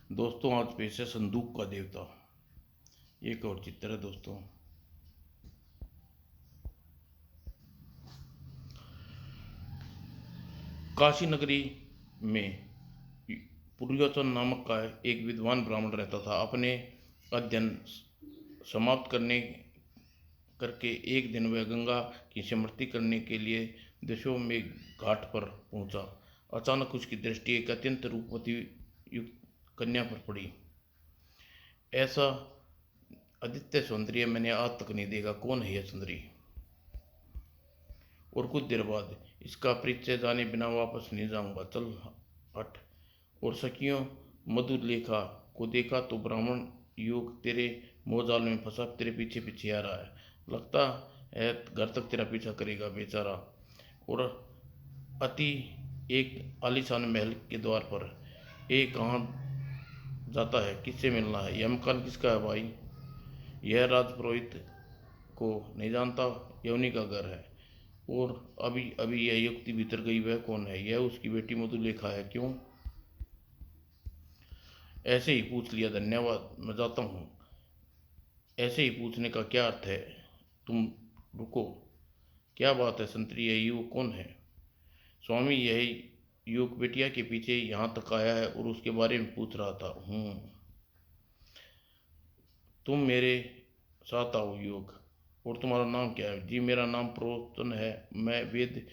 दोस्तों आज पेश है संदूक का देवता। एक और चित्र है दोस्तों। काशी नगरी में पुरुषोत्तम नामक का एक विद्वान ब्राह्मण रहता था। अपने अध्ययन समाप्त करके एक दिन वह गंगा की स्मृति करने के लिए देशों में घाट पर पहुंचा। अचानक उसकी दृष्टि एक अत्यंत रूपवती युक्त कन्या पर पड़ी। ऐसा आदित्य सौंदर्य मैंने आज तक नहीं देखा। कौन है यह सुंदरी? और कुछ देर बाद, इसका परिचय जाने बिना वापस नहीं जाऊंगा, चल हट। और सखियों, मधुलेखा को देखा तो ब्राह्मण युग तेरे मोहजाल में फंसा तेरे पीछे पीछे आ रहा है। लगता है घर तक तेरा पीछा करेगा बेचारा। और अति एक आलीशान महल के द्वार पर कहाँ जाता है? किससे मिलना है? यह मकान किसका है भाई? यह राजपुरोहित को नहीं जानता, यह उन्हीं का घर है। और अभी अभी यह युक्ति भीतर गई, वह कौन है? यह उसकी बेटी मधुलेखा है। क्यों? ऐसे ही पूछ लिया, धन्यवाद, मैं जाता हूँ। ऐसे ही पूछने का क्या अर्थ है? तुम रुको, क्या बात है संतरी? यह युवक कौन है? स्वामी, यह युवक बेटिया के पीछे यहाँ तक आया है और उसके बारे में पूछ रहा था। तुम मेरे साथ आओ युवक। और तुम्हारा नाम क्या है? जी मेरा नाम प्रोतन है, मैं वेद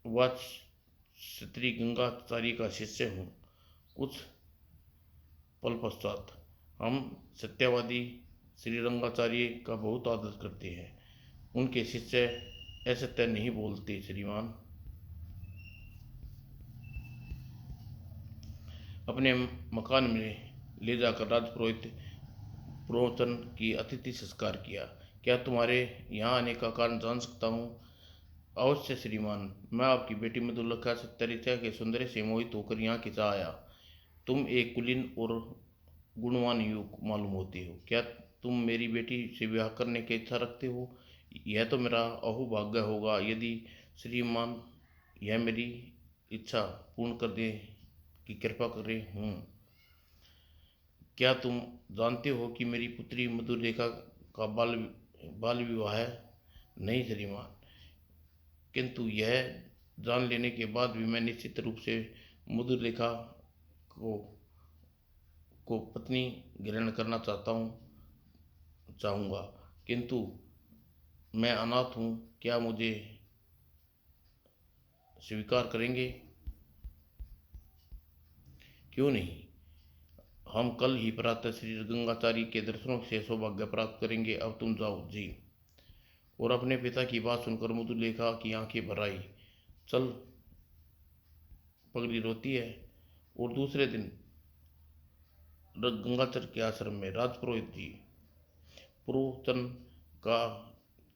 वाच श्री गंगाचार्य का शिष्य हूँ। कुछ पल पश्चात, हम सत्यवादी श्री रंगाचार्य का बहुत आदर करते हैं। उनके शिष्य असत्य नहीं बोलते श्रीमान। अपने मकान में ले जाकर राजपुरोहित प्रोतन की अतिथि संस्कार किया। क्या तुम्हारे यहाँ आने का कारण जान सकता हूँ? अवश्य श्रीमान, मैं आपकी बेटी मधुलखा सत्यरिचा के सौंदर्य से मोहित होकर यहाँ खिंचा आया। तुम एक कुलीन और गुणवान युवक मालूम होते हो। क्या तुम मेरी बेटी से विवाह करने की इच्छा रखते हो? यह तो मेरा अहोभाग्य होगा यदि श्रीमान यह मेरी इच्छा पूर्ण कर दे की कृपा करें। क्या तुम जानते हो कि मेरी पुत्री मधुरेखा का बाल विवाह है? नहीं श्रीमान, किंतु यह जान लेने के बाद भी मैं निश्चित रूप से मधुरेखा को पत्नी ग्रहण करना चाहूँगा। किंतु मैं अनाथ हूँ, क्या मुझे स्वीकार करेंगे? क्यों नहीं, हम कल ही प्रातः श्री गंगाचारी के दर्शनों से सौभाग्य प्राप्त करेंगे। अब तुम जाओ जी। और अपने पिता की बात सुनकर मधुलेखा की आंखें भर आई। चल, पगली रोती है। और दूसरे दिन गंगाचर के आश्रम में राजपुरोहित जी पुरोचन का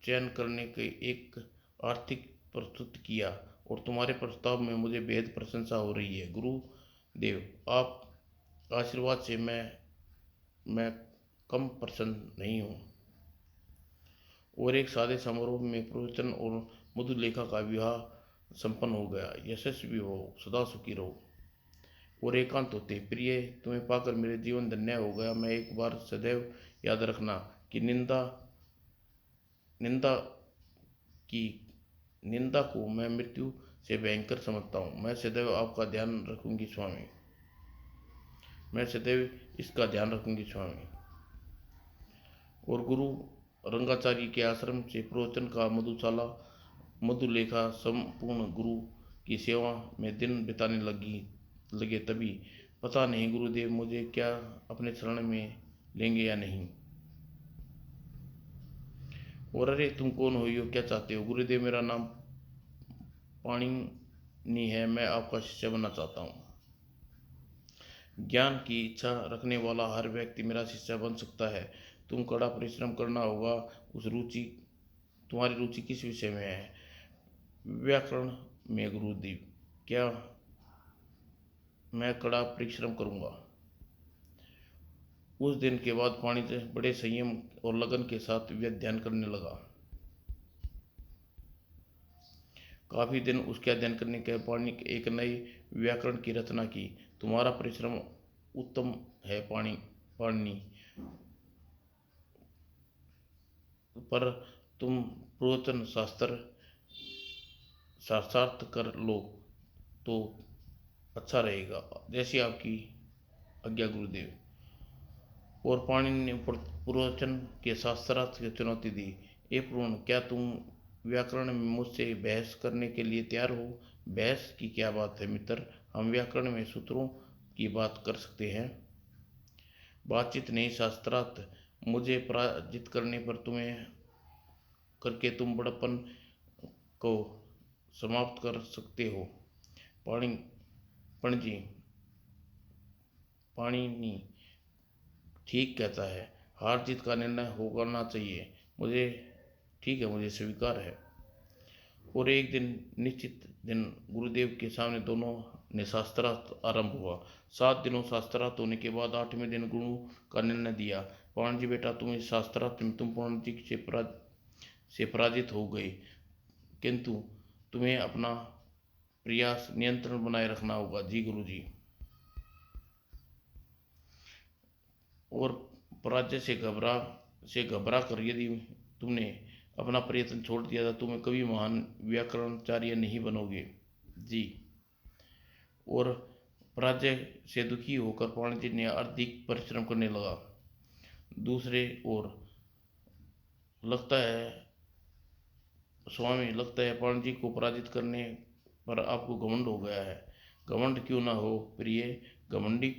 चयन करने के एक आर्थिक प्रस्तुत किया। और तुम्हारे प्रस्ताव में मुझे बेहद प्रशंसा हो रही है गुरुदेव। आप आशीर्वाद से मैं कम प्रसन्न नहीं हूँ। और एक सादे समारोह में पुरोचन और मधुलेखा का विवाह संपन्न हो गया। यशस्वी हो, सदा सुखी रहो। और एकांत होते, प्रिय, तुम्हें पाकर मेरे जीवन धन्य हो गया। मैं एक बार सदैव याद रखना कि निंदा की निंदा को मैं मृत्यु से भयंकर समझता हूँ। मैं सदैव आपका ध्यान रखूंगी स्वामी। मैं सदैव इसका ध्यान रखूंगी स्वामी। और गुरु रंगाचार्य के आश्रम से प्रवचन का मधुशाला मधुलेखा संपूर्ण गुरु की सेवा में दिन बिताने लगे। तभी पता नहीं गुरुदेव मुझे क्या अपने शरण में लेंगे या नहीं। और अरे तुम कौन हो, क्या चाहते हो? गुरुदेव मेरा नाम पाणिनि है, मैं आपका शिष्य बनना चाहता हूँ। ज्ञान की इच्छा रखने वाला हर व्यक्ति मेरा शिष्य बन सकता है। तुम कड़ा परिश्रम करना होगा। उस रुचि तुम्हारी रुचि किस विषय में है? व्याकरण में गुरुदेव। क्या? मैं कड़ा परिश्रम करूंगा। उस दिन के बाद पाणिनि बड़े संयम और लगन के साथ अध्ययन करने लगा। काफी दिन उसके अध्ययन करने के पाणिनि एक नए व्याकरण की रचना की तुम्हारा परिश्रम उत्तम है पाणिनि, पर तुम प्रवचन शास्त्र शास्त्रार्थ कर लो तो अच्छा रहेगा। जैसी आपकी आज्ञा गुरुदेव। और पाणिनि ने प्रवचन के शास्त्रार्थ की चुनौती दी। ए पूर्ण, क्या तुम व्याकरण में मुझसे बहस करने के लिए तैयार हो? बहस की क्या बात है मित्र, हम व्याकरण में सूत्रों की बात कर सकते हैं। बातचीत नहीं, शास्त्रार्थ। मुझे पराजित करने पर तुम्हें करके तुम बड़प्पन को समाप्त कर सकते हो। पणजी पाणिनि ठीक कहता है, हार जीत का निर्णय होना चाहिए। मुझे ठीक है, मुझे स्वीकार है। और एक दिन निश्चित दिन गुरुदेव के सामने दोनों ने शास्त्रार्थ आरंभ हुआ। 7 दिनों शास्त्रार्थ होने के बाद 8वें दिन गुरु का निर्णय दिया, पाणजी बेटा, तुम इस शास्त्रार्थ में तुम पूर्ण से पराजित हो गए, किंतु तुम्हें अपना प्रयास नियंत्रण बनाए रखना होगा। जी गुरु जी। और पराजय से घबरा कर यदि तुमने अपना प्रयत्न छोड़ दिया तो तुम्हें कभी महान व्याकरणाचार्य नहीं बनोगे। जी। और पराजय से दुखी होकर पाणिनि ने अधिक परिश्रम करने लगा। दूसरे ओर लगता है स्वामी, लगता है पाणिनि को पराजित करने पर आपको घमंड हो गया है। घमंड क्यों ना हो प्रिय, घमंडी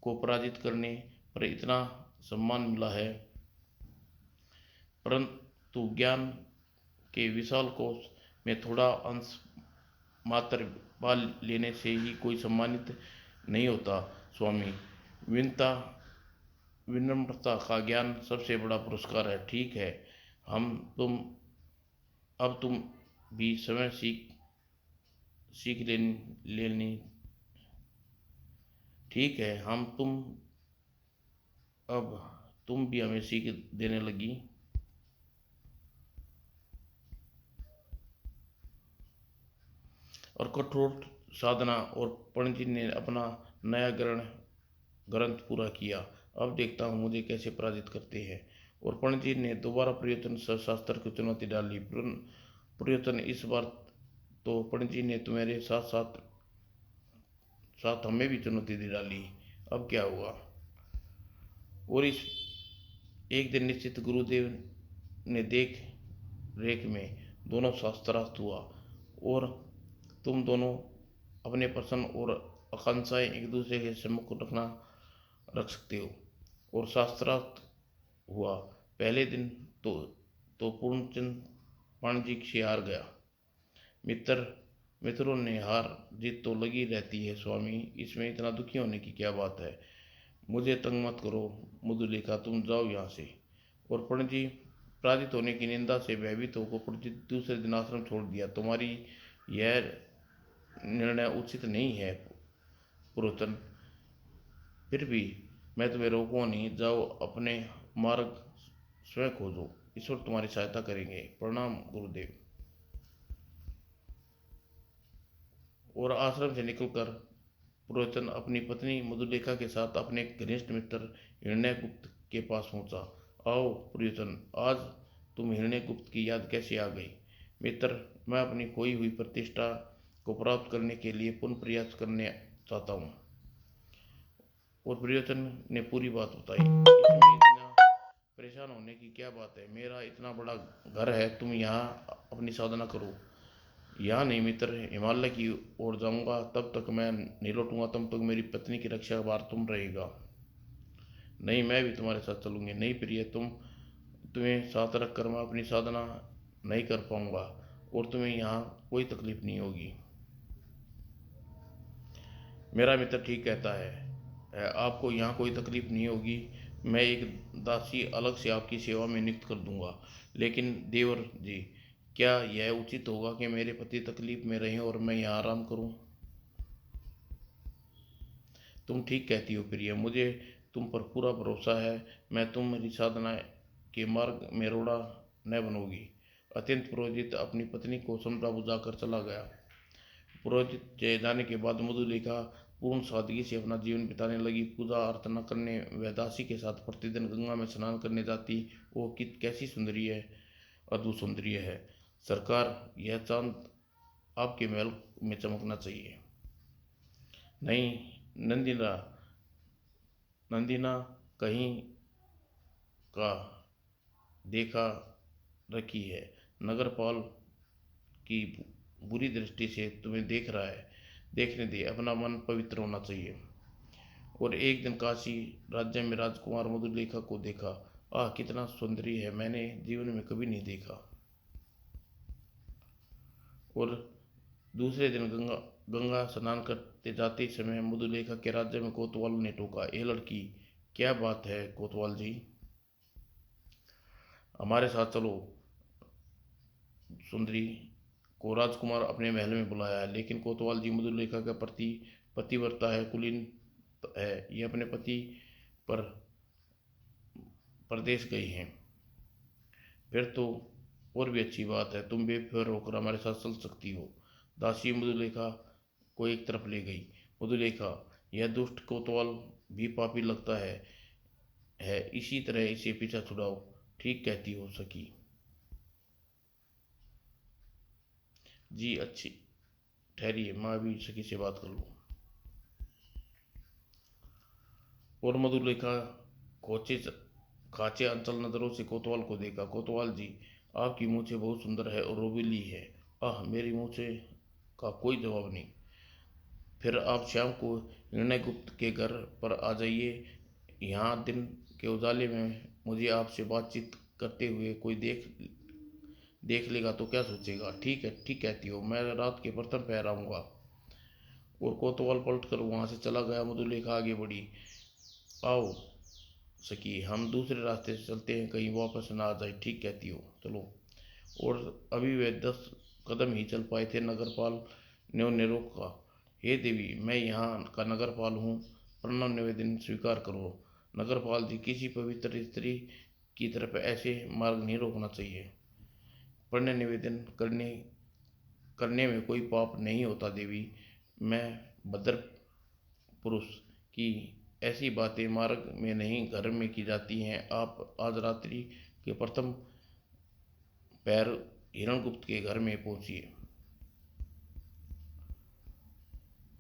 को पराजित करने पर इतना सम्मान मिला है, परंतु ज्ञान के विशाल कोश में थोड़ा अंश मात्र पा लेने से ही कोई सम्मानित नहीं होता स्वामी। विनता विनम्रता का ज्ञान सबसे बड़ा पुरस्कार है। ठीक है, हम तुम अब तुम भी समय सीख लेनी। ठीक है, हम अब तुम भी हमें सीख देने लगी। और कठोर साधना और पंडित ने अपना नया ग्रंथ पूरा किया। अब देखता हूँ मुझे कैसे पराजित करते हैं। और पंडित ने दोबारा प्रयत्न शास्त्र को चुनौती डाली। प्रयत्न इस बार तो पंडित ने तुम्हारे साथ साथ साथ हमें भी चुनौती दे डाली। अब क्या हुआ? और इस एक दिन निश्चित गुरुदेव ने देख रेख में दोनों शास्त्रार्थ हुआ, और तुम दोनों अपने प्रश्न और आकांक्षाएं एक दूसरे के सम्मुख रख सकते हो। और शास्त्रार्थ हुआ। पहले दिन तो पूर्णचंद पाणजी से हार गया। मित्रों ने हार जीत तो लगी रहती है स्वामी, इसमें इतना दुखी होने की क्या बात है। मुझे तंग मत करो मधुलिका, तुम जाओ यहाँ से। और पंडित पराजित होने की निंदा से भयभीत होकर पंडित दूसरे दिन आश्रम छोड़ दिया। तुम्हारी यह निर्णय उचित नहीं है पुरोतन, फिर भी मैं तुम्हें रोकूंगा नहीं। जाओ, अपने मार्ग स्वयं खोजो, ईश्वर तुम्हारी सहायता करेंगे। प्रणाम गुरुदेव। और आश्रम से निकलकर पुरोचन अपनी पत्नी मधुलेखा के साथ अपने घनिष्ठ मित्र हिरण्यगुप्त के पास पहुंचा। आओ पुरोचन, आज तुम हिरण्यगुप्त की याद कैसे आ गई? मित्र, मैं अपनी खोई हुई प्रतिष्ठा को प्राप्त करने के लिए पुनः प्रयास करने चाहता हूँ। और प्रियतन ने पूरी बात बताई। इसमें इतना परेशान होने की क्या बात है? मेरा इतना बड़ा घर है, तुम यहाँ अपनी साधना करो। यहाँ नहीं मित्र, हिमालय की ओर जाऊंगा, तब तक मैं नहीं लौटूंगा, तब तक मेरी पत्नी की रक्षा का भार तुम रहेगा। नहीं, मैं भी तुम्हारे साथ चलूंगी। नहीं प्रिय, तुम्हें साथ रख कर मैं अपनी साधना नहीं कर पाऊंगा, और तुम्हें यहाँ कोई तकलीफ नहीं होगी। मेरा मित्र ठीक कहता है, आपको यहाँ कोई तकलीफ नहीं होगी। मैं एक दासी अलग से आपकी सेवा में नियुक्त कर दूंगा। लेकिन देवर जी, क्या यह उचित होगा कि मेरे पति तकलीफ में रहें और मैं यहाँ आराम करूं? तुम ठीक कहती हो प्रिय, मुझे तुम पर पूरा भरोसा है। मैं तुम्हारी साधना के मार्ग में रोड़ा न बनोगी। अत्यंत पुरोहित अपनी पत्नी को समझा बुझा कर चला गया। पुरोहित के जाने के बाद मधुलिका पूर्ण सादगी से अपना जीवन बिताने लगी। पूजा अर्चना करने व दासी के साथ प्रतिदिन गंगा में स्नान करने जाती। वो कैसी सुंदरी है, अद्भुत सुंदरी है। सरकार, यह चांद आपके महल में चमकना चाहिए। नहीं नंदिना, नंदिना कहीं का देखा रखी है। नगरपाल की बुरी दृष्टि से तुम्हें देख रहा है। देखने दे, अपना मन पवित्र होना चाहिए। और एक दिन काशी राज्य में राजकुमार मधुलेखा को देखा। आह, कितना सुंदरी है, मैंने जीवन में कभी नहीं देखा। और दूसरे दिन गंगा गंगा स्नान करते जाते समय मधुलेखा के राज्य में कोतवाल ने टोका। ये लड़की, क्या बात है कोतवाल जी, हमारे साथ चलो। सुंदरी को राजकुमार अपने महल में बुलाया है, लेकिन कोतवाल जी मधुलेखा का पतिव्रता है, कुलीन है, ये अपने पति पर परदेश गई हैं। फिर तो और भी अच्छी बात है, तुम बेफिक्र होकर हमारे साथ चल सकती हो। दासी मधुलेखा को एक तरफ ले गई। मधुलेखा, यह दुष्ट कोतवाल भी पापी लगता है, इसी तरह इसे पीछा छुड़ाओ। ठीक कहती हो सखी जी, अच्छी ठहरिए, मैं अभी सखी से बात कर लूँ। और मधुलेखा खोचे खाचे अंचल नजरों से कोतवाल को देखा। कोतवाल जी, आपकी मूछें बहुत सुंदर है और रोबीली है। आह, मेरी मूछें का कोई जवाब नहीं। फिर आप शाम को निर्णय गुप्त के घर पर आ जाइए। यहाँ दिन के उजाले में मुझे आपसे बातचीत करते हुए कोई देख देख लेगा तो क्या सोचेगा। ठीक है, ठीक कहती हो, मैं रात के प्रथम पहर आऊँगा। और कोतवाल पलट कर वहाँ से चला गया। मधुलेखा आगे बढ़ी। आओ सखी, हम दूसरे रास्ते से चलते हैं, कहीं वापस ना आ जाए। ठीक कहती हो, चलो। और अभी वे 10 कदम ही चल पाए थे, नगरपाल ने उन्हें रोका। हे देवी, मैं यहाँ का नगरपाल हूँ, प्रणाम निवेदन स्वीकार करो। नगरपाल जी, किसी पवित्र स्त्री की तरफ ऐसे मार्ग नहीं रोकना चाहिए। प्रणय निवेदन करने करने में कोई पाप नहीं होता देवी। मैं भद्र पुरुष की ऐसी बातें मार्ग में नहीं, घर में की जाती हैं। आप आज रात्रि के प्रथम पैर हिरणगुप्त के घर में पहुंचिए।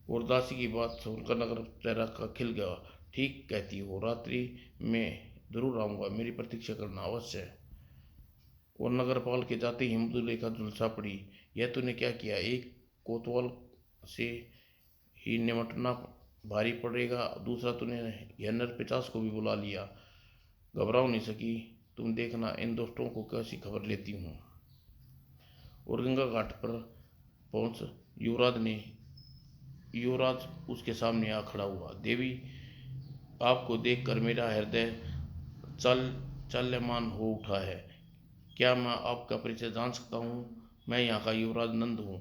और दासी की बात सुनकर नगर चेहरा का खिल गया। ठीक कहती हो, रात्रि में जरूर आऊँगा, मेरी प्रतीक्षा करना अवश्य। और नगरपाल के जाते ही मधुलेखा झुलसा पड़ी। यह तूने क्या किया? एक कोतवाल से ही निमटना भारी पड़ेगा, दूसरा तूने यह नरपिशाच को भी बुला लिया। घबराओ नहीं सकी, तुम देखना इन दोस्तों को कैसी खबर लेती हूँ। और गंगा घाट पर पहुंच युवराज उसके सामने आ खड़ा हुआ। देवी, आपको देखकर मेरा हृदय चल चल्यमान हो उठा है। क्या मैं आपका परिचय जान सकता हूँ? मैं यहाँ का युवराज नंद हूँ।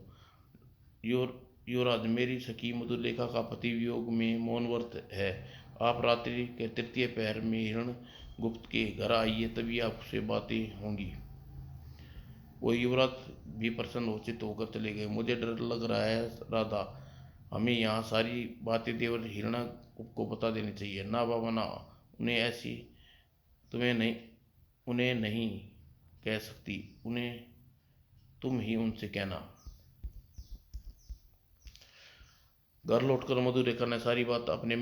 युवराज, मेरी सखी मधुलेखा का पति वियोग में मौनव्रत है। आप रात्रि के तृतीय पहर में हिरण गुप्त के घर आइए, तभी आपसे बातें होंगी। वो युवराज भी प्रसन्न उचित होकर चले गए। मुझे डर लग रहा है राधा, हमें यहाँ सारी बातें देवर हिरणा को बता देनी चाहिए। ना बाबा ना, उन्हें ऐसी तुम्हें नहीं उन्हें नहीं कह सकती, उन्हें तुम ही उनसे कहना। घर लौटकर मधुरेखा ने सारी बात अपने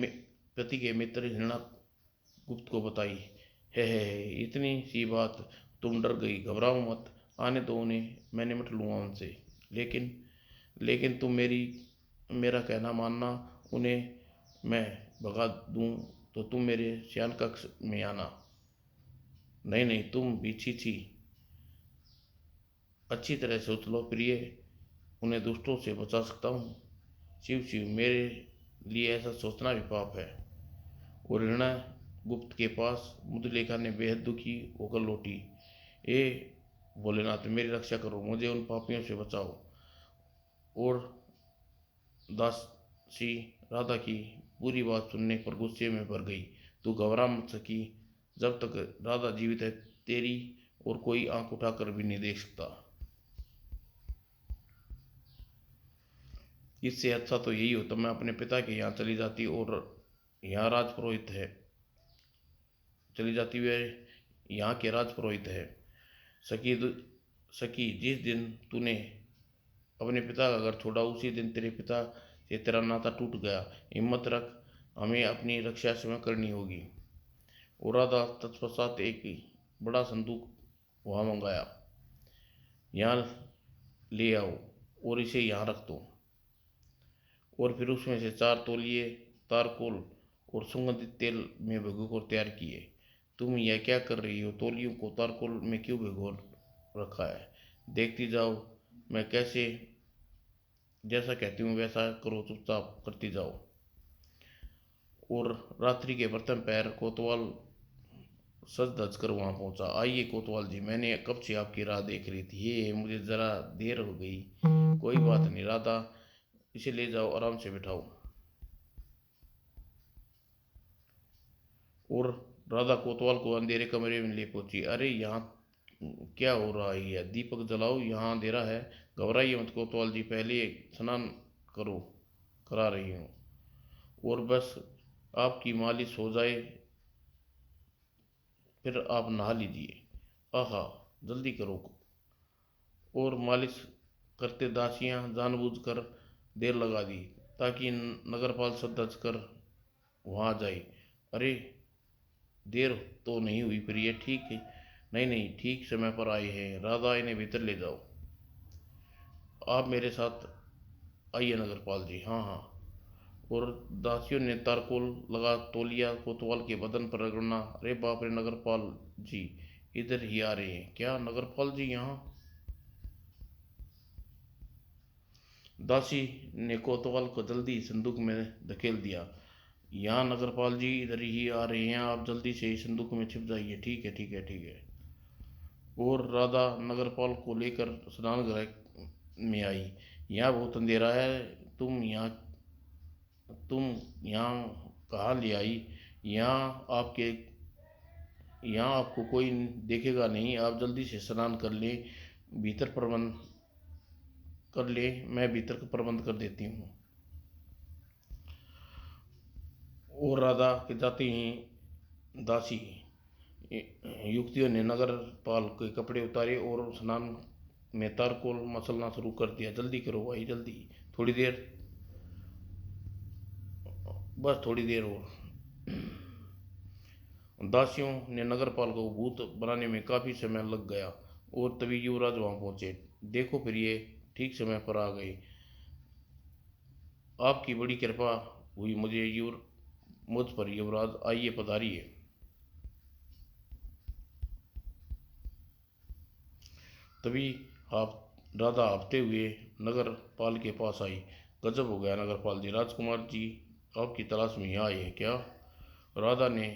पति के मित्र हिरणा गुप्त को बताई। है इतनी सी बात, तुम डर गई? घबराओ मत, आने दो उन्हें, मैं निपट लूँगा उनसे। लेकिन लेकिन तुम मेरा कहना मानना। उन्हें मैं भगा दूँ तो तुम मेरे शयन कक्ष में आना। नहीं नहीं, तुम भी छी छी, अच्छी तरह सोच लो प्रिय, उन्हें दुष्टों से बचा सकता हूँ। शिव शिव, मेरे लिए ऐसा सोचना भी पाप है। और ऋणा गुप्त के पास मुद्रलेखा ने बेहद दुखी होकर लौटी। ए भोलेनाथ, मेरी रक्षा करो, मुझे उन पापियों से बचाओ। और दासी राधा की पूरी बात सुनने पर गुस्से में भर गई। तू घबरा मत सकी, जब तक राधा जीवित है तेरी और कोई आंख उठाकर भी नहीं देख सकता। इससे अच्छा तो यही होता मैं अपने पिता के यहाँ चली जाती और यहाँ राजपुरोहित है चली जाती वे यहाँ के राजपुरोहित है। सखी सखी जिस दिन तूने अपने पिता का घर छोड़ा उसी दिन तेरे पिता से तेरा नाता टूट गया। हिम्मत रख, हमें अपनी रक्षा स्वयं करनी होगी। और राधा तत्पश्चात एक बड़ा संदूक वहाँ मंगाया, यहाँ ले आओ और इसे यहाँ रख दो। और फिर उसमें से 4 तौलिए तारकोल और सुगंधित तेल में भिगोकर तैयार किए। तुम यह क्या कर रही हो? तौलियों को तारकोल में क्यों भिगो रखा है? देखती जाओ, मैं कैसे जैसा कहती हूँ वैसा करो, चुपचाप करती जाओ। और रात्रि के प्रथम पैर कोतवाल सज धज कर वहाँ पहुँचा। आइए कोतवाल जी, मैंने कब से आपकी राह देख रही थी। ये मुझे ज़रा देर हो गई। कोई बात नहीं राधा, इसे ले जाओ, आराम से बिठाओ। और राधा कोतवाल को अंधेरे कमरे में ले पहुंची। अरे यहाँ क्या हो रहा है? दीपक जलाओ, यहाँ अंधेरा है। घबराइए मत कोतवाल जी, पहले स्नान करो, करा रही हूँ। और बस आपकी मालिश हो जाए फिर आप नहा लीजिए। आहा, जल्दी करो। और मालिश करते दासियां जानबूझकर देर लगा दी ताकि नगरपाल सदस्य कर वहाँ जाए। अरे देर तो नहीं हुई फिर? ये ठीक है। नहीं नहीं, ठीक समय पर आए हैं। राधा, इन्हें भीतर ले जाओ। आप मेरे साथ आइए नगरपाल जी। हाँ हाँ। और दासियों ने तारकोल लगा तौलिया कोतवाल के बदन पर रगड़ना। अरे बाप रे, नगरपाल जी इधर ही आ रहे हैं क्या? नगरपाल जी यहाँ। दासी ने कोतवाल को जल्दी संदूक में धकेल दिया। यहाँ नगरपाल जी इधर ही आ रहे हैं, आप जल्दी से इस संदूक में छिप जाइए। ठीक है ठीक है ठीक है। और राधा नगरपाल को लेकर स्नान गृह में आई। यहाँ बहुत अंधेरा है, तुम यहाँ कहाँ ले आई? यहाँ आपके यहाँ आपको कोई देखेगा नहीं, आप जल्दी से स्नान कर ले, भीतर प्रबंध कर ले, मैं भीतर का प्रबंध कर देती हूँ। और राधा के जाते ही दासी युवतियों ने नगरपाल के कपड़े उतारे और स्नान में तारकोल मसलना शुरू कर दिया। जल्दी करो भाई जल्दी, थोड़ी देर, बस थोड़ी देर और। दासियों ने नगरपाल को भूत बनाने में काफ़ी समय लग गया और तभी युवराज वहाँ पहुँचे। देखो फिर ये ठीक समय पर आ गए। आपकी बड़ी कृपा हुई मुझ पर युवराज, आइए पधारिए। तभी आप राधा हाँफते हुए नगरपाल के पास आई। गजब हो गया नगरपाल जी, राजकुमार जी आपकी तलाश में यहाँ आए हैं क्या? राधा ने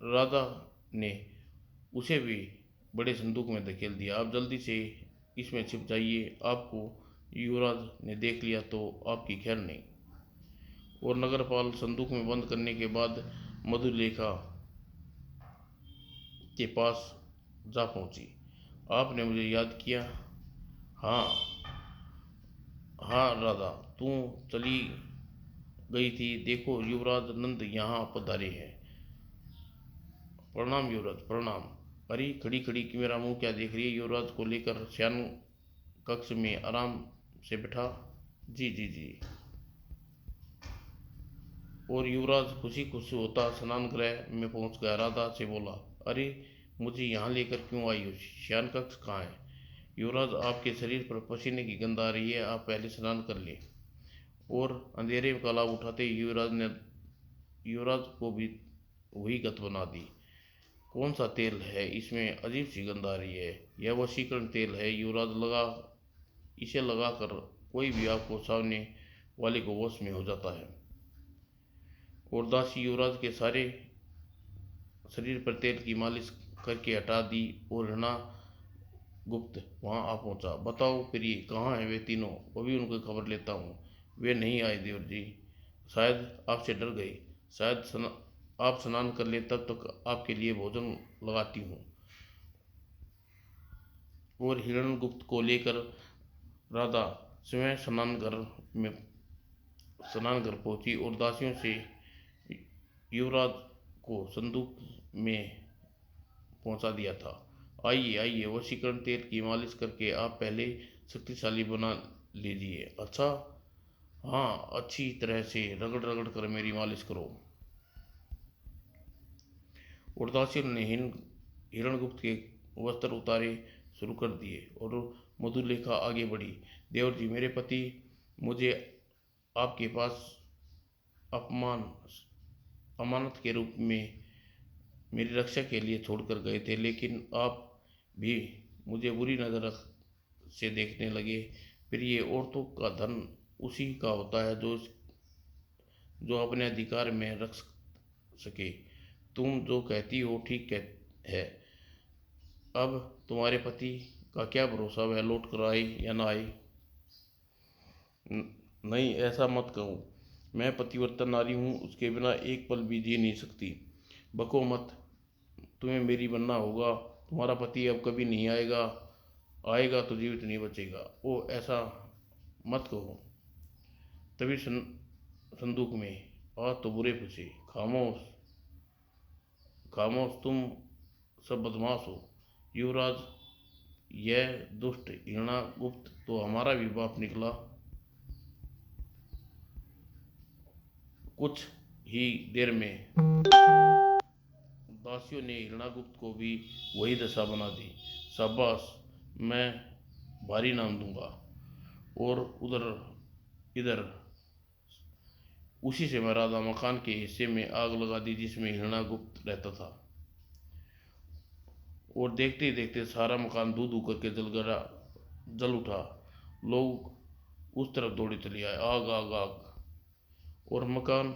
राधा ने उसे भी बड़े संदूक में धकेल दिया। आप जल्दी से इसमें छिप जाइए, आपको युवराज ने देख लिया तो आपकी खैर नहीं। और नगरपाल संदूक में बंद करने के बाद मधुलेखा के पास जा पहुंची। आपने मुझे याद किया? हाँ हाँ राधा, तू चली गई थी, देखो युवराज नंद यहाँ पधारे हैं। प्रणाम युवराज प्रणाम। अरे खड़ी खड़ी कि मेरा मुंह क्या देख रही है? युवराज को लेकर शयन कक्ष में आराम से बैठा। जी जी जी। और युवराज खुशी खुशी होता स्नान गृह में पहुंच गया। राधा से बोला, अरे मुझे यहाँ लेकर क्यों आई हो? शयन कक्ष कहाँ है? युवराज, आपके शरीर पर पसीने की गंध आ रही है, आप पहले स्नान कर ले। और अंधेरे का लाभ उठाते युवराज को भी वही गत बना दी। कौन सा तेल है? इसमें अजीब सी गंध आ रही है। यह वशीकरण तेल है युवराज, इसे लगाकर कोई भी आपको सामने वाले को वश में हो जाता है। और दासी युवराज के सारे शरीर पर तेल की मालिश करके हटा दी और हृणा गुप्त वहाँ आ पहुँचा। बताओ फिर ये कहाँ हैं वे तीनों? अभी उनकी खबर लेता हूँ। वे नहीं आए देवर जी, शायद आपसे डर गए। शायद आप स्नान कर ले तब तक आपके लिए भोजन लगाती हूँ। और हिरण्यगुप्त को लेकर राधा स्वयं स्नान घर पहुंची और दासियों से युवराज को संदूक में पहुंचा दिया था। आइए आइए, वशीकरण तेल की मालिश करके आप पहले शक्तिशाली बना लीजिए। अच्छा, हाँ, अच्छी तरह से रगड़ रगड़ कर मेरी मालिश करो। और दासियों ने हिरणगुप्त के वस्त्र उतारे शुरू कर दिए और मधुलेखा आगे बढ़ी। देवर जी, मेरे पति मुझे आपके पास अमानत के रूप में मेरी रक्षा के लिए छोड़कर गए थे, लेकिन आप भी मुझे बुरी नज़र से देखने लगे। फिर ये औरतों का धन उसी का होता है जो अपने अधिकार में रख सके। तुम जो कहती हो ठीक है। अब तुम्हारे पति का क्या भरोसा, वह लौट कर आए या ना आए? नहीं, ऐसा मत कहो। मैं पतिव्रता नारी हूँ, उसके बिना एक पल भी जी नहीं सकती। बको मत, तुम्हें मेरी बनना होगा। तुम्हारा पति अब कभी नहीं आएगा, आएगा तो जीवित नहीं बचेगा। ओ, ऐसा मत कहो। तभी संदूक में आज तो बुरे फंसे। खामोश खामोश, तुम सब बदमाश हो। युवराज, यह दुष्ट हिरणागुप्त तो हमारा भी बाप निकला। कुछ ही देर में दासियों ने हिरणागुप्त को भी वही दशा बना दी। शाबाश, मैं भारी नाम दूंगा। और उधर इधर उसी से मैं राजा मकान के हिस्से में आग लगा दी जिसमें हिरणागुप्त रहता था। और देखते ही देखते सारा मकान धू धू करके जल उठा। लोग उस तरफ दौड़े चले आए, आग आग आग। और मकान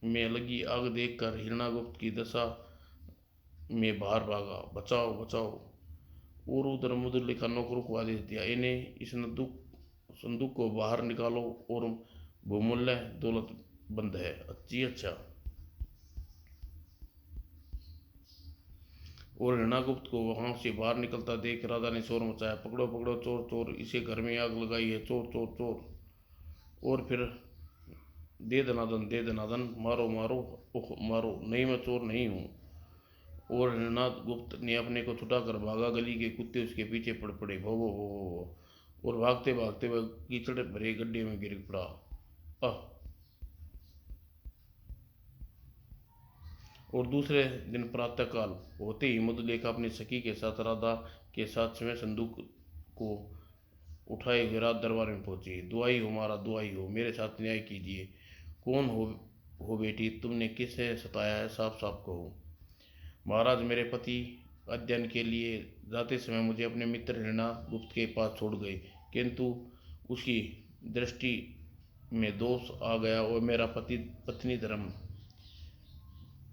में लगी आग देखकर हिरणागुप्त की दशा में बाहर भागा, बचाओ बचाओ। और उधर मुद्रलेखा नौकरों को आदेश दिया, इन्हें इस संदूक को बाहर निकालो और बहुमूल्य दौलत बंद है। जी अच्छा। और हिरणागुप्त को वहां से बाहर निकलता देख राजा ने शोर मचाया, पकड़ो पकड़ो, चोर चोर, इसे घर में आग लगाई है, चोर चोर चोर। और फिर दे दनादन, मारो मारो, ओह मारो, नहीं मैं चोर नहीं हूँ। और हिरणागुप्त ने अपने को छुटाकर भागा, गली के कुत्ते उसके पीछे पड़ पड़े, भो भो भो भो। और भागते भागते वह कीचड़ भरे गड्ढे में गिर पड़ा। आह। और दूसरे दिन प्रातःकाल होते ही मधुलेखा अपनी सखी के साथ राधा के साथ स्वयं संदूक को उठाए हुए राज दरबार में पहुंची। दुआई हो महाराज, दुआई हो, मेरे साथ न्याय कीजिए। कौन हो बेटी, तुमने किसे सताया है, साफ साफ कहो। महाराज, मेरे पति अध्ययन के लिए जाते समय मुझे अपने मित्र हिरणागुप्त के पास छोड़ गए, किंतु उसकी दृष्टि में दोष आ गया और मेरा पति पत्नी धर्म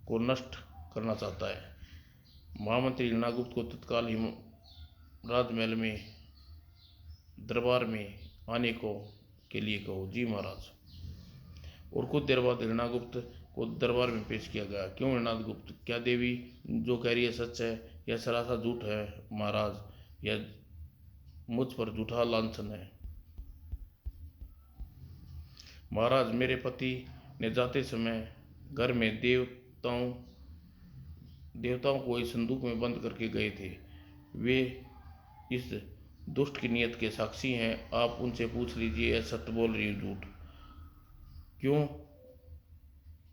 को नष्ट करना चाहता है। महामंत्री हिरणागुप्त को तत्काल ही राजमहल में दरबार में आने को के लिए कहो। जी महाराज। और कुछ देर बाद हिरणागुप्त को दरबार में पेश किया गया। क्यों हिरणागुप्त, क्या देवी जो कह रही है सच है या सरासर झूठ है? महाराज, यह मुझ पर झूठा लांछन है। महाराज, मेरे पति ने जाते समय घर में देवताओं को इस संदूक में बंद करके गए थे। वे इस दुष्ट की नीयत के साक्षी हैं। आप उनसे पूछ लीजिए, यह सत्य बोल रही हूँ झूठ? क्यों,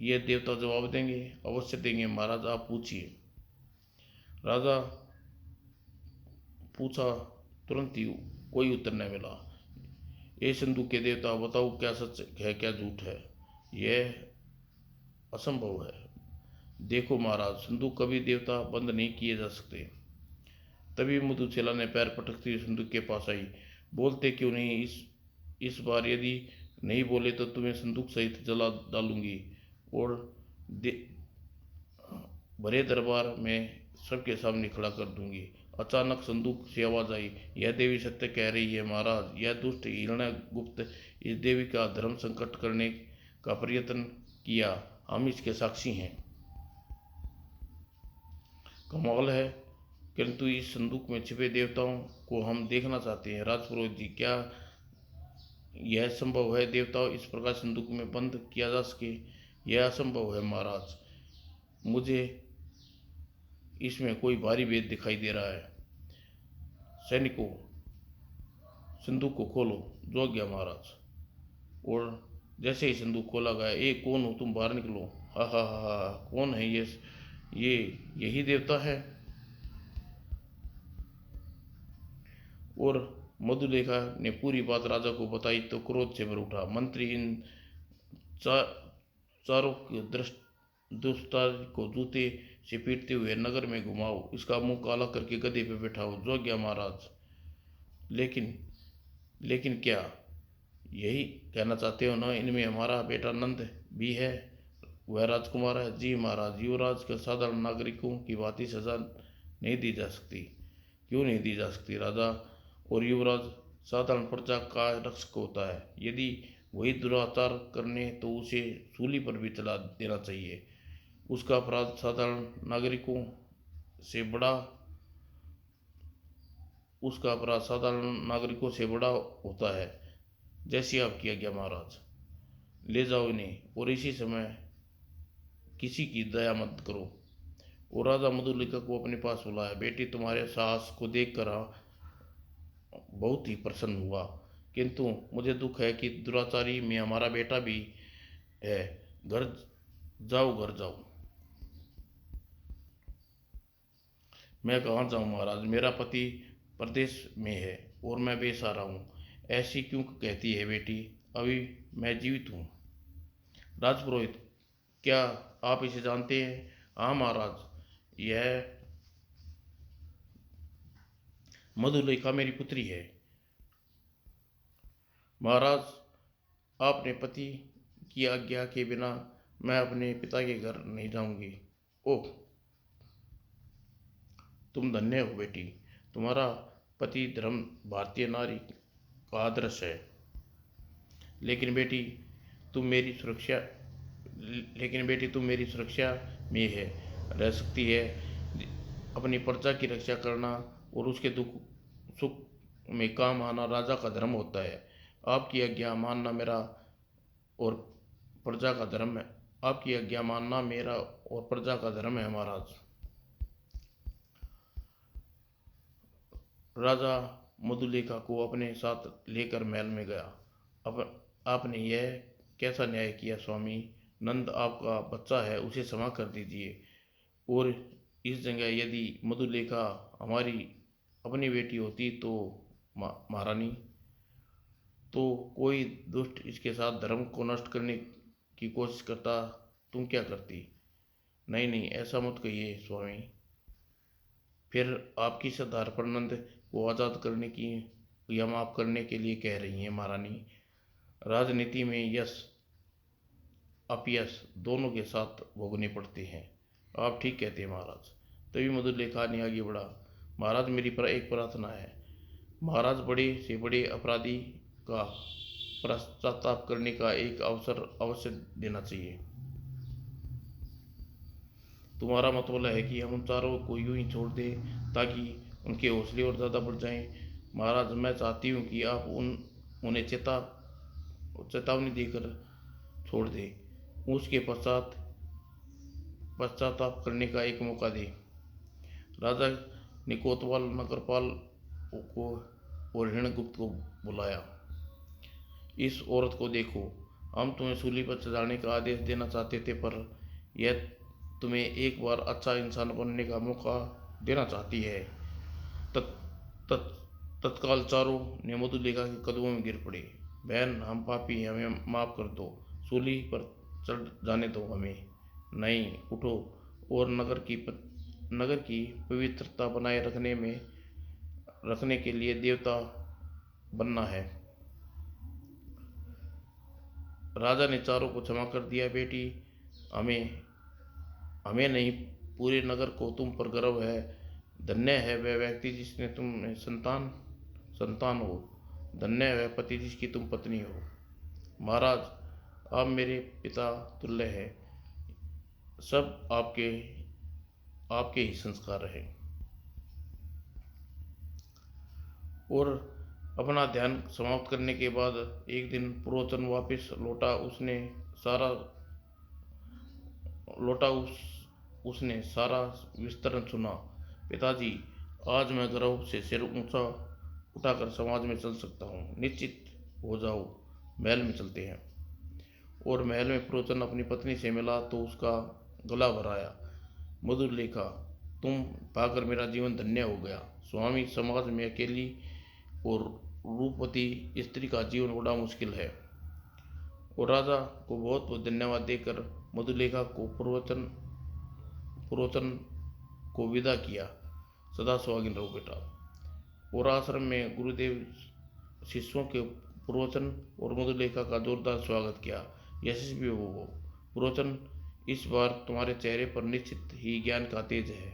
ये देवता जवाब देंगे? अवश्य देंगे महाराज, आप पूछिए। राजा पूछा, तुरंत ही कोई उत्तर न मिला। ये संदूक के देवता, बताओ क्या सच है क्या झूठ है? यह असंभव है। देखो महाराज, संदूक कभी देवता बंद नहीं किए जा सकते। तभी मधुसेला ने पैर पटकती हुई संदूक के पास आई। बोलते क्यों नहीं? इस बार यदि नहीं बोले तो तुम्हें संदूक सहित जला डालूंगी और भरे दरबार में सबके सामने खड़ा कर दूंगी। अचानक संदूक से आवाज आई, यह देवी सत्य कह रही है महाराज। यह दुष्ट हिरण्यगुप्त इस देवी का धर्म संकट करने का प्रयत्न किया, हम इसके साक्षी हैं। कमाल है, किंतु इस संदूक में छिपे देवताओं को हम देखना चाहते हैं। राजपुरोहित जी, क्या यह संभव है देवताओं, इस प्रकार संदूक में बंद किया जा सके? यह असंभव है महाराज। मुझे इसमें कोई भारी भेद दिखाई दे रहा है। सैनिकों, संदूक को खोलो। जो आज्ञा महाराज। और जैसे ही संदूक खोला गया, ए कौन हो तुम, बाहर निकलो। हा हा हा हा, कौन है ये यही देवता है। और मधुलेखा ने पूरी बात राजा को बताई तो क्रोध से भर उठा। मंत्री, इन चारों के दुष्टार को जूते से पीटते हुए नगर में घुमाओ, इसका मुंह काला करके गधे पे बैठाओ। जो आज्ञा महाराज। लेकिन लेकिन क्या यही कहना चाहते हो ना, इनमें हमारा बेटा नंद भी है, वह राजकुमार है? जी महाराज। युवराज के साधारण नागरिकों की भांति सजा नहीं दी जा सकती। क्यों नहीं दी जा सकती राजा? और युवराज साधारण प्रजा का रक्षक होता है। यदि वही दुराचार करने तो उसे सूली पर भी चला देना चाहिए। उसका अपराध साधारण नागरिकों से बड़ा उसका अपराध साधारण नागरिकों से बड़ा होता है। जैसी आपकी आज्ञा महाराज। ले जाओ इन्हें, और इसी समय किसी की दया मत करो। और राजा मधुलिका को अपने पास बुलाया। बेटी, तुम्हारे साहस को देखकर बहुत ही प्रसन्न हुआ, किंतु मुझे दुख है कि दुराचारी में हमारा बेटा भी है। घर जाओ, घर जाओ। मैं कहाँ जाऊँ महाराज, मेरा पति प्रदेश में है और मैं बेसहारा हूँ। ऐसी क्यों कहती है बेटी, अभी मैं जीवित हूँ। राजपुरोहित, क्या आप इसे जानते हैं? हाँ महाराज, यह मधुलिका मेरी पुत्री है। महाराज, आपने पति की आज्ञा के बिना मैं अपने पिता के घर नहीं जाऊंगी। ओह, तुम धन्य हो बेटी। तुम्हारा पति धर्म भारतीय नारी का आदर्श है। लेकिन बेटी तुम मेरी सुरक्षा लेकिन बेटी तुम मेरी सुरक्षा में है रह सकती है। अपनी प्रजा की रक्षा करना और उसके दुख सुख में काम आना राजा का धर्म होता है। आपकी आज्ञा मानना मेरा और प्रजा का धर्म है। आपकी आज्ञा मानना मेरा और प्रजा का धर्म है महाराज। राजा मधुलिका को अपने साथ लेकर महल में गया। अब आपने यह कैसा न्याय किया स्वामी? नंद आपका बच्चा है, उसे क्षमा कर दीजिए। और इस जगह यदि मधुलिका हमारी अपनी बेटी होती तो महारानी, तो कोई दुष्ट इसके साथ धर्म को नष्ट करने की कोशिश करता, तुम क्या करती? नहीं नहीं, ऐसा मत कहिए स्वामी। फिर आप किस आधार पर नंद को आज़ाद करने की या माफ करने के लिए कह रही हैं महारानी? राजनीति में यश अपयश दोनों के साथ भोगने पड़ते हैं। आप ठीक कहते हैं महाराज। तभी मधुलेखा ने आगे बढ़ा। महाराज, मेरी पर एक प्रार्थना है। महाराज, बड़े से बड़े अपराधी का पश्चाताप करने का एक अवसर अवश्य देना चाहिए। तुम्हारा मतलब है कि हम उन चारों को यूं ही छोड़ दें ताकि उनके हौसले और ज़्यादा बढ़ जाएं? महाराज, मैं चाहती हूँ कि आप उन्हें चेतावनी देकर छोड़ दें, उसके पश्चाताप करने का एक मौका दें। राजा ने कोतवाल, नगरपाल को और हिरणगुप्त को बुलाया। इस औरत को देखो, हम तुम्हें सूली पर चढ़ाने का आदेश देना चाहते थे, पर यह तुम्हें एक बार अच्छा इंसान बनने का मौका देना चाहती है। तत्, तत्, तत्काल चारों ने मधुलिका के कदमों में गिर पड़े। बहन, हम पापी हैं, हमें माफ़ कर दो। सूली पर चढ़ जाने दो हमें। नहीं, उठो। और नगर की पवित्रता बनाए रखने के लिए देवता बनना है। राजा ने चारों को क्षमा कर दिया। बेटी, हमें हमें नहीं, पूरे नगर को तुम पर गर्व है। धन्य है वह व्यक्ति जिसने तुम संतान हो। धन्य है वह पति जिसकी तुम पत्नी हो। महाराज, आप मेरे पिता तुल्य हैं। सब आपके ही संस्कार हैं। और अपना ध्यान समाप्त करने के बाद एक दिन पुरोचन वापस लौटा। सारा उसने सारा विस्तरण सुना। पिताजी, आज मैं गर्व से सिर ऊंचा उठाकर समाज में चल सकता हूँ। निश्चित हो जाओ, महल में चलते हैं। और महल में पुरोचन अपनी पत्नी से मिला तो उसका गला भराया। मधुलेखा, तुम पाकर मेरा जीवन धन्य हो गया। स्वामी, समाज में अकेली और रूपवती स्त्री का जीवन बड़ा मुश्किल है। और राजा को बहुत बहुत धन्यवाद देकर मधुलेखा को पुरोचन को विदा किया। सदा सुहागिन रहो बेटा। और आश्रम में गुरुदेव शिष्यों के पुरोचन और मधुलेखा का जोरदार स्वागत किया। यशस्वी हो पुरोचन, इस बार तुम्हारे चेहरे पर निश्चित ही ज्ञान का तेज है।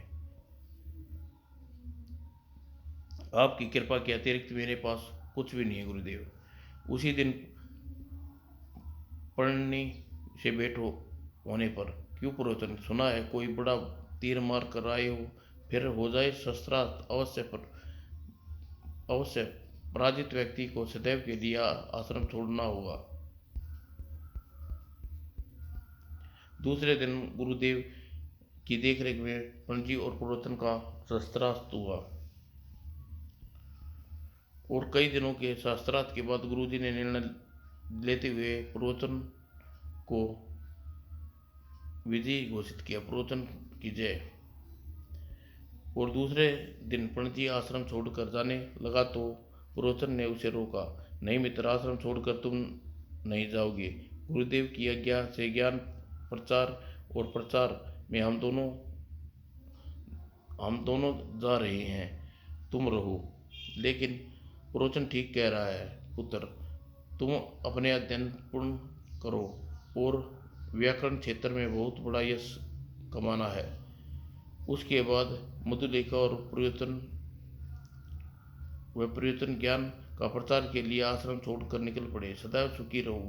आपकी कृपा के अतिरिक्त मेरे पास कुछ भी नहीं है गुरुदेव। उसी दिन पढ़ने से भेंट होने पर, क्यों पुरोचन, सुना है कोई बड़ा तीर मार कर आए हो, फिर हो जाए शस्त्रास्त्र अवश्य पराजित व्यक्ति को सदैव के लिए आश्रम छोड़ना होगा। दूसरे दिन गुरुदेव की देखरेख में पणजी और पुरोचन का शस्त्रास्त्र हुआ। और कई दिनों के शास्त्रार्थ के बाद गुरुजी ने निर्णय लेते हुए पुरोचन को विजयी घोषित किया। पुरोचन की जय। और दूसरे दिन पणजी आश्रम छोड़कर जाने लगा तो पुरोचन ने उसे रोका। नहीं मित्र, आश्रम छोड़कर तुम नहीं जाओगे। गुरुदेव की आज्ञा से ज्ञान प्रचार और प्रचार में हम दोनों जा रहे हैं, तुम रहो। लेकिन पुरोचन ठीक कह रहा है पुत्र, तुम अपने अध्ययन पूर्ण करो और व्याकरण क्षेत्र में बहुत बड़ा यश कमाना है। उसके बाद मधुलेखा और प्रयोजन ज्ञान का प्रचार के लिए आश्रम छोड़कर निकल पड़े। सदैव सुखी रहो।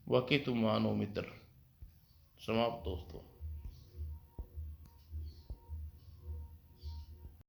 वाकई तुम महान हो मित्र। समाप्त दोस्तों।